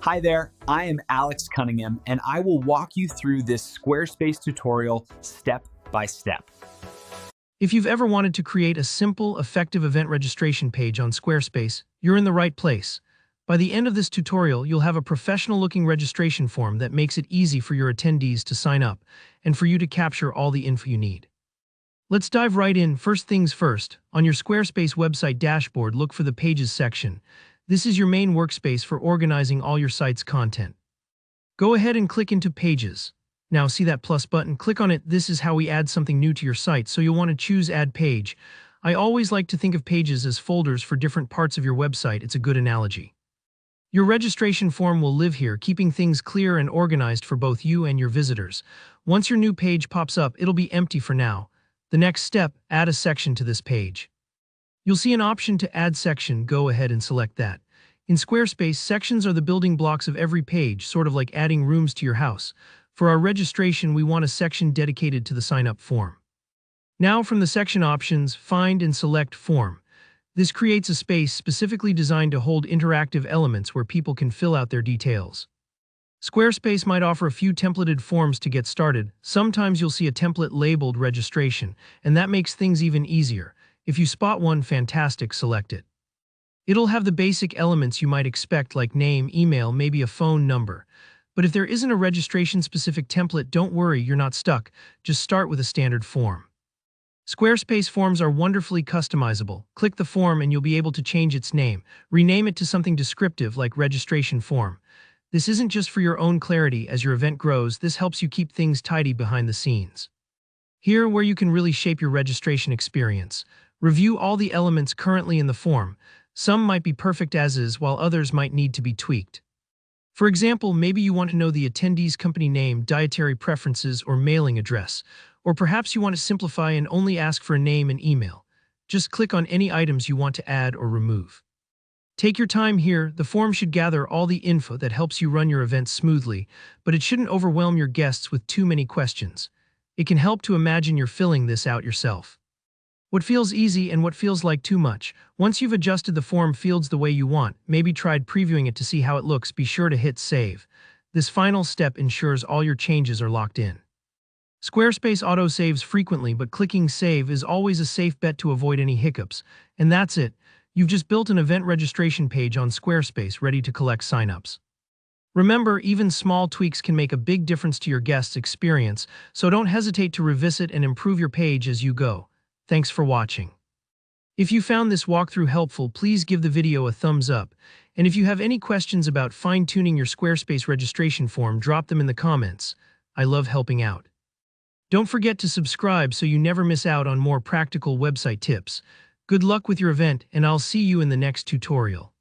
Hi there, I am Alex Cunningham, and I will walk you through this Squarespace tutorial step by step. If you've ever wanted to create a simple, effective event registration page on Squarespace, you're in the right place. By the end of this tutorial, you'll have a professional-looking registration form that makes it easy for your attendees to sign up and for you to capture all the info you need. Let's dive right in. First things first, on your Squarespace website dashboard, look for the Pages section. This is your main workspace for organizing all your site's content. Go ahead and click into Pages. Now see that plus button? Click on it. This is how we add something new to your site, so you'll want to choose Add Page. I always like to think of pages as folders for different parts of your website. It's a good analogy. Your registration form will live here, keeping things clear and organized for both you and your visitors. Once your new page pops up, it'll be empty for now. The next step, add a section to this page. You'll see an option to add section. Go ahead and select that. In Squarespace, sections are the building blocks of every page, sort of like adding rooms to your house. For our registration, we want a section dedicated to the sign-up form. Now from the section options, find and select Form. This creates a space specifically designed to hold interactive elements where people can fill out their details. Squarespace might offer a few templated forms to get started. Sometimes you'll see a template labeled Registration, and that makes things even easier. If you spot one, fantastic, select it. It'll have the basic elements you might expect, like name, email, maybe a phone number. But if there isn't a registration-specific template, don't worry, you're not stuck. Just start with a standard form. Squarespace forms are wonderfully customizable. Click the form and you'll be able to change its name. Rename it to something descriptive like Registration Form. This isn't just for your own clarity. As your event grows, this helps you keep things tidy behind the scenes. Here, where you can really shape your registration experience. Review all the elements currently in the form. Some might be perfect as is, while others might need to be tweaked. For example, maybe you want to know the attendee's company name, dietary preferences, or mailing address. Or perhaps you want to simplify and only ask for a name and email. Just click on any items you want to add or remove. Take your time here. The form should gather all the info that helps you run your event smoothly, but it shouldn't overwhelm your guests with too many questions. It can help to imagine you're filling this out yourself. What feels easy and what feels like too much. Once you've adjusted the form fields the way you want, maybe tried previewing it to see how it looks, be sure to hit Save. This final step ensures all your changes are locked in. Squarespace auto-saves frequently, but clicking Save is always a safe bet to avoid any hiccups. And that's it. You've just built an event registration page on Squarespace ready to collect signups. Remember, even small tweaks can make a big difference to your guests' experience, so don't hesitate to revisit and improve your page as you go. Thanks for watching. If you found this walkthrough helpful, please give the video a thumbs up. And if you have any questions about fine-tuning your Squarespace registration form, drop them in the comments. I love helping out. Don't forget to subscribe so you never miss out on more practical website tips. Good luck with your event, and I'll see you in the next tutorial.